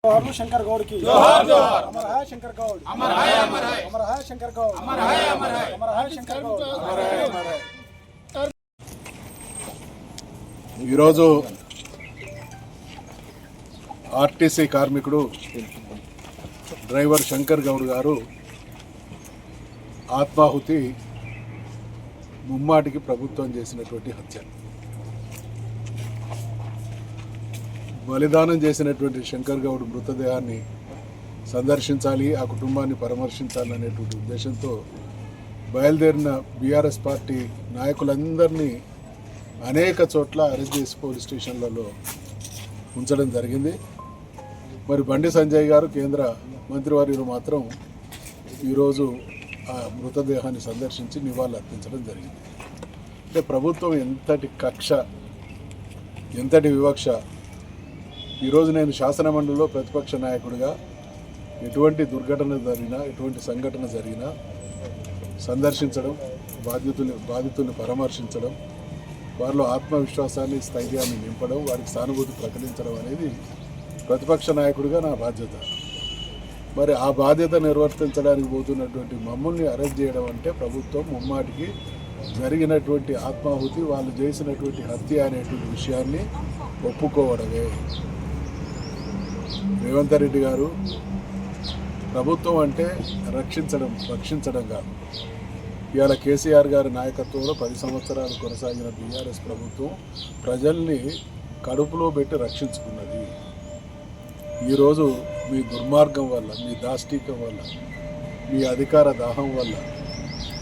शंकर गौड़ की जोहार जोहार। अमर है शंकर गौड़, अमर है अमर है, अमर है शंकर गौड़, अमर है अमर है, अमर है शंकर गौड़, अमर है अमर है। ఈరోజు ఆర్టీసీ కార్మికుడు డ్రైవర్ శంకర్ గౌడ్ గారు ఆత్మాహుతి ముమ్మాటికి ప్రభుత్వం చేసినటువంటి హత్య. బలిదానం చేసినటువంటి శంకర్ గౌడ్ మృతదేహాన్ని సందర్శించాలి, ఆ కుటుంబాన్ని పరామర్శించాలనేటువంటి ఉద్దేశంతో బయలుదేరిన బీఆర్ఎస్ పార్టీ నాయకులందరినీ అనేక చోట్ల అరెస్ట్ చేసి పోలీస్ స్టేషన్లలో ఉంచడం జరిగింది. మరి బండి సంజయ్ గారు కేంద్ర మంత్రివర్యులు మాత్రం ఈరోజు ఆ మృతదేహాన్ని సందర్శించి నివాళులు అర్పించడం జరిగింది. అంటే ప్రభుత్వం ఎంతటి కక్ష, ఎంతటి వివక్ష. ఈరోజు నేను శాసనమండలిలో ప్రతిపక్ష నాయకుడిగా ఎటువంటి దుర్ఘటన జరిగినా, ఎటువంటి సంఘటన జరిగినా సందర్శించడం, బాధితుల్ని పరామర్శించడం, వారిలో ఆత్మవిశ్వాసాన్ని, స్థైర్యాన్ని నింపడం, వారికి సానుభూతి ప్రకటించడం అనేది ప్రతిపక్ష నాయకుడిగా నా బాధ్యత. మరి ఆ బాధ్యత నిర్వర్తించడానికి పోతున్నటువంటి మమ్మల్ని అరెస్ట్ చేయడం అంటే ప్రభుత్వం ముమ్మాటికి జరిగినటువంటి ఆత్మాహుతి, వాళ్ళు చేసినటువంటి హత్య అనేటువంటి విషయాన్ని ఒప్పుకోవడమే. రేవంత్ రెడ్డి గారు ప్రభుత్వం అంటే రక్షించడం కాదు. ఇవాళ కేసీఆర్ గారి నాయకత్వంలో 10 సంవత్సరాలు కొనసాగిన బీఆర్ఎస్ ప్రభుత్వం ప్రజల్ని కడుపులో పెట్టి రక్షించుకున్నది. ఈరోజు మీ దుర్మార్గం వల్ల, మీ దాష్టీకం వల్ల, మీ అధికార దాహం వల్ల,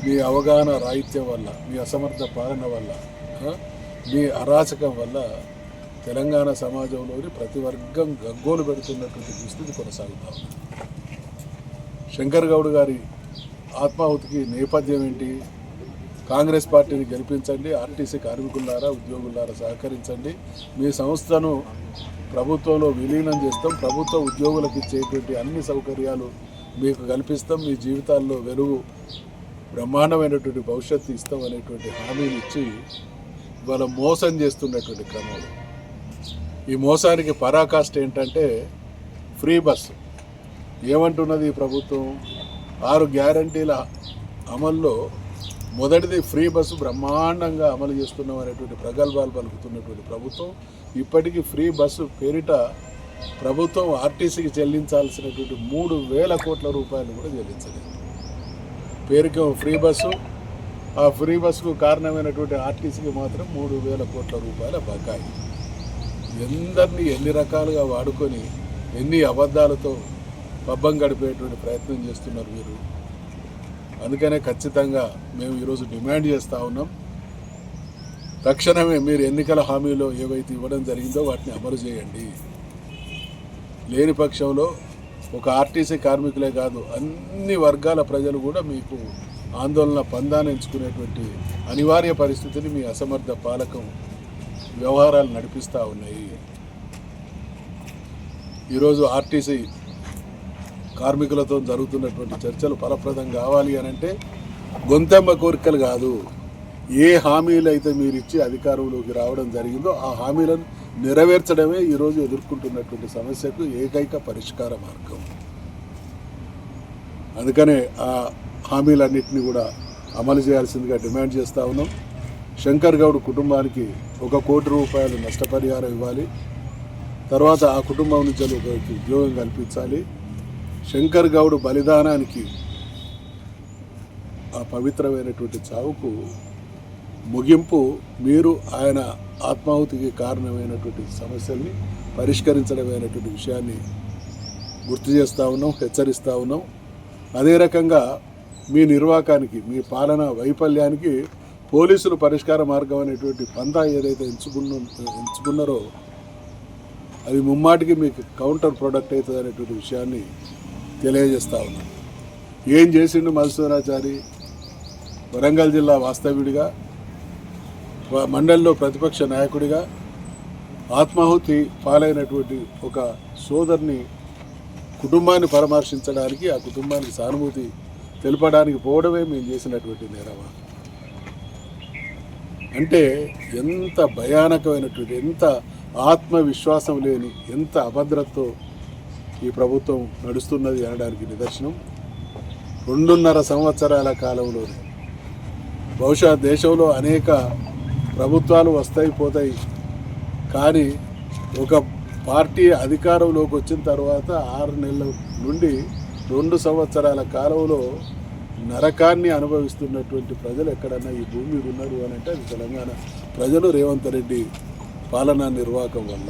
మీ అవగాహన రాహిత్యం వల్ల, మీ అసమర్థ పాలన వల్ల, మీ అరాచకం వల్ల తెలంగాణ సమాజంలోని ప్రతి వర్గం గగ్గోలు పెడుతున్నటువంటి దుస్థితి కొనసాగుతా ఉంది. శంకర్ గౌడ్ గారి ఆత్మాహుతికి నేపథ్యం ఏంటి? కాంగ్రెస్ పార్టీని గెలిపించండి, ఆర్టీసీ కార్మికులారా, ఉద్యోగులారా సహకరించండి, మీ సంస్థను ప్రభుత్వంలో విలీనం చేస్తాం, ప్రభుత్వ ఉద్యోగులకు ఇచ్చేటువంటి అన్ని సౌకర్యాలు మీకు కల్పిస్తాం, మీ జీవితాల్లో వెలుగు, బ్రహ్మాండమైనటువంటి భవిష్యత్తు ఇస్తాం అనేటువంటి హామీలు ఇచ్చి ఇవాళ మోసం చేస్తున్నటువంటి క్రమంలో ఈ మోసానికి పరాకాష్ట ఏంటంటే ఫ్రీ బస్సు. ఏమంటున్నది ఈ ప్రభుత్వం? 6 గ్యారంటీల అమల్లో మొదటిది ఫ్రీ బస్సు బ్రహ్మాండంగా అమలు చేస్తున్నాం అనేటువంటి ప్రగల్భాలు పలుకుతున్నటువంటి ప్రభుత్వం ఇప్పటికీ ఫ్రీ బస్సు పేరిట ప్రభుత్వం ఆర్టీసీకి చెల్లించాల్సినటువంటి 3,000 కోట్ల రూపాయలు కూడా చెల్లించలేదు. పేరుకి ఫ్రీ బస్సు, ఆ ఫ్రీ బస్సుకు కారణమైనటువంటి ఆర్టీసీకి మాత్రం 3,000 కోట్ల రూపాయల బకాయి. ఎందరినీ ఎన్ని రకాలుగా వాడుకొని ఎన్ని అబద్ధాలతో పబ్బం గడిపేటువంటి ప్రయత్నం చేస్తున్నారు మీరు. అందుకనే ఖచ్చితంగా మేము ఈరోజు డిమాండ్ చేస్తూ ఉన్నాం, తక్షణమే మీరు ఎన్నికల హామీలో ఏవైతే ఇవ్వడం జరిగిందో వాటిని అమలు చేయండి. లేని పక్షంలో ఒక ఆర్టీసీ కార్మికులే కాదు, అన్ని వర్గాల ప్రజలు కూడా మీకు ఆందోళన పందాన్ని ఎంచుకునేటువంటి అనివార్య పరిస్థితిని మీ అసమర్థ పాలకం వ్యవహారాలు నడిపిస్తూ ఉన్నాయి. ఈరోజు ఆర్టీసీ కార్మికులతో జరుగుతున్నటువంటి చర్చలు ఫలప్రదం కావాలి అని అంటే గొంతెమ్మ కోరికలు కాదు, ఏ హామీలు అయితే మీరు ఇచ్చి అధికారంలోకి రావడం జరిగిందో ఆ హామీలను నెరవేర్చడమే ఈరోజు ఎదుర్కొంటున్నటువంటి సమస్యకు ఏకైక పరిష్కార మార్గం. అందుకనే ఆ హామీలన్నింటినీ కూడా అమలు చేయాల్సిందిగా డిమాండ్ చేస్తూ ఉన్నాం. శంకర్ గౌడ్ కుటుంబానికి 1 కోటి రూపాయలు నష్టపరిహారం ఇవ్వాలి, తర్వాత ఆ కుటుంబం నుంచి ఉద్యోగం కల్పించాలి. శంకర్ గౌడ్ బలిదానానికి, ఆ పవిత్రమైనటువంటి చావుకు ముగింపు మీరు ఆయన ఆత్మాహుతికి కారణమైనటువంటి సమస్యల్ని పరిష్కరించడమైనటువంటి విషయాన్ని గుర్తు చేస్తూ ఉన్నాం, హెచ్చరిస్తూ ఉన్నాం. అదే రకంగా మీ నిర్వాకానికి, మీ పాలన వైఫల్యానికి పోలీసులు పరిష్కార మార్గం అనేటువంటి పందా ఏదైతే ఎంచుకున్నారో అది ముమ్మాటికి మీకు కౌంటర్ ప్రొడక్ట్ అవుతుంది అనేటువంటి విషయాన్ని తెలియజేస్తూ ఉన్నాం. ఏం చేసిండు మధుసూదనాచారి? వరంగల్ జిల్లా వాస్తవ్యుడిగా, మండలిలో ప్రతిపక్ష నాయకుడిగా ఆత్మాహుతి పాలైనటువంటి ఒక సోదరుని కుటుంబాన్ని పరామర్శించడానికి, ఆ కుటుంబానికి సానుభూతి తెలపడానికి పోవడమే మేము చేసినటువంటి నేరమా? అంటే ఎంత భయానకమైనటువంటి, ఎంత ఆత్మవిశ్వాసం లేని, ఎంత అభద్రతతో ఈ ప్రభుత్వం నడుస్తున్నది అనడానికి నిదర్శనం. 2.5 సంవత్సరాల కాలంలోనే బహుశా దేశంలో అనేక ప్రభుత్వాలు వస్తాయి పోతాయి, కానీ ఒక పార్టీ అధికారంలోకి వచ్చిన తర్వాత 6 నెలల నుండి 2 సంవత్సరాల కాలంలో నరకాన్ని అనుభవిస్తున్నటువంటి ప్రజలు ఎక్కడన్నా ఈ భూమి మీద ఉన్నారు అని అంటే అది తెలంగాణ ప్రజలు రేవంత్ రెడ్డి పాలనా నిర్వాహకం వల్ల.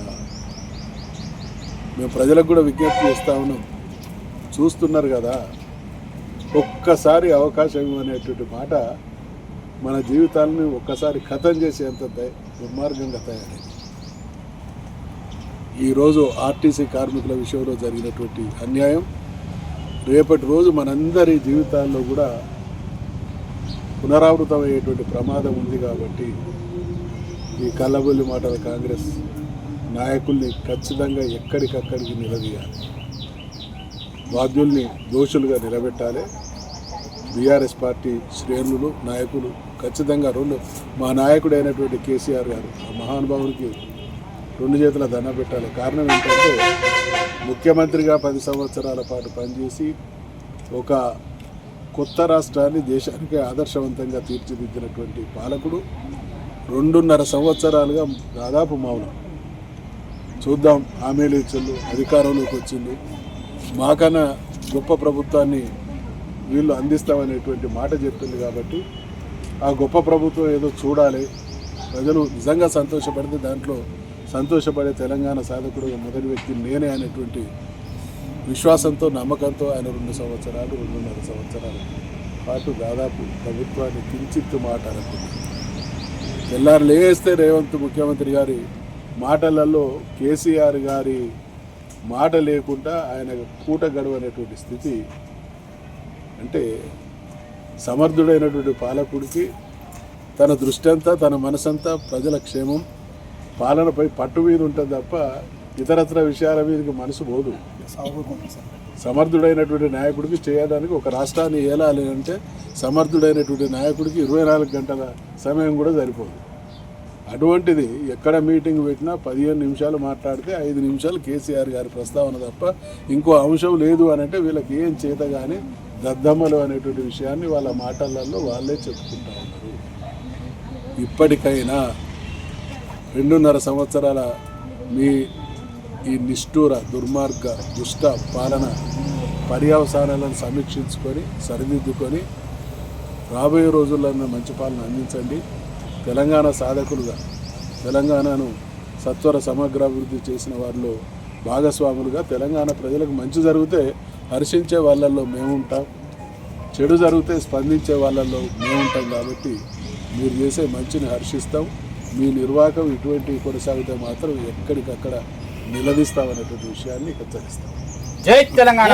మేము ప్రజలకు కూడా విజ్ఞప్తి చేస్తా ఉన్నాం, చూస్తున్నారు కదా, ఒక్కసారి అవకాశం ఇవ్వనేటువంటి మాట మన జీవితాలను ఒక్కసారి ఖతం చేసేంత దుర్మార్గంగా తయారైంది. ఈరోజు ఆర్టీసీ కార్మికుల విషయంలో జరిగినటువంటి అన్యాయం రేపటి రోజు మనందరి జీవితాల్లో కూడా పునరావృతమయ్యేటువంటి ప్రమాదం ఉంది. కాబట్టి ఈ కల్లబొల్లి మాటల కాంగ్రెస్ నాయకుల్ని ఖచ్చితంగా ఎక్కడికక్కడికి నిలదీయాలి, బాధ్యుల్ని దోషులుగా నిలబెట్టాలి. బీఆర్ఎస్ పార్టీ శ్రేణులు నాయకులు ఖచ్చితంగా మా నాయకుడు అయినటువంటి కేసీఆర్ గారు ఆ మహానుభావునికి 2 చేతుల దండం పెట్టాలి. కారణం ఏంటంటే ముఖ్యమంత్రిగా 10 సంవత్సరాల పాటు పనిచేసి ఒక కొత్త రాష్ట్రాన్ని దేశానికి ఆదర్శవంతంగా తీర్చిదిద్దినటువంటి పాలకుడు 2.5 సంవత్సరాలుగా దాదాపు మౌనం. చూద్దాం, హామీలు ఇచ్చిండు, అధికారంలోకి వచ్చిండు, మాకన్నా గొప్ప ప్రభుత్వాన్ని వీళ్ళు అందిస్తామనేటువంటి మాట చెప్తుంది. కాబట్టి ఆ గొప్ప ప్రభుత్వం ఏదో చూడాలి, ప్రజలు నిజంగా సంతోషపడితే దాంట్లో సంతోషపడే తెలంగాణ సాధకుడుగా మొదటి వ్యక్తి నేనే అనేటువంటి విశ్వాసంతో నమ్మకంతో ఆయన 2 సంవత్సరాలు 2.5 సంవత్సరాల పాటు దాదాపు ప్రభుత్వాన్ని కించిత్తు మాట అనుకున్నాను. తెల్లారు లేస్తే రేవంత్ ముఖ్యమంత్రి గారి మాటలలో కేసీఆర్ గారి మాట లేకుండా ఆయన పూట గడవనేటువంటి స్థితి. అంటే సమర్థుడైనటువంటి పాలకుడికి తన దృష్టి అంతా తన మనసంతా ప్రజల క్షేమం పాలనపై పట్టు మీద ఉంటుంది తప్ప ఇతరత్ర విషయాల మీదకి మనసు పోదు. సమర్థుడైనటువంటి నాయకుడికి చేయడానికి ఒక రాష్ట్రాన్ని ఏలాలి అంటే సమర్థుడైనటువంటి నాయకుడికి 24 గంటల సమయం కూడా సరిపోదు. అటువంటిది ఎక్కడ మీటింగ్ పెట్టినా 15 నిమిషాలు మాట్లాడితే 5 నిమిషాలు కేసీఆర్ గారి ప్రస్తావన తప్ప ఇంకో అంశం లేదు అని అంటే వీళ్ళకి ఏం చేత కానీ దద్దమ్మలు అనేటువంటి విషయాన్ని వాళ్ళ మాటలలో వాళ్ళే చెప్పుకుంటా ఉన్నారు. ఇప్పటికైనా 2.5 సంవత్సరాల మీ ఈ నిష్ఠూర దుర్మార్గ దుష్ట పాలన పర్యవసానాలను సమీక్షించుకొని సరిదిద్దుకొని రాబోయే రోజుల్లో మంచి పాలన అందించండి. తెలంగాణ సాధకులుగా తెలంగాణను సత్వర సమగ్రాభివృద్ధి చేసిన వారిలో భాగస్వాములుగా తెలంగాణ ప్రజలకు మంచి జరిగితే హర్షించే వాళ్ళల్లో మేముంటాం, చెడు జరిగితే స్పందించే వాళ్ళల్లో మేముంటాం. కాబట్టి మీరు చేసే మంచిని హర్షిస్తాం. మీ నిర్వాహకం ఇటువంటి కొనసాగితే మాత్రం ఎక్కడికక్కడ నిలదీస్తామనేటువంటి విషయాన్ని హెచ్చరిస్తాం. జై తెలంగాణ.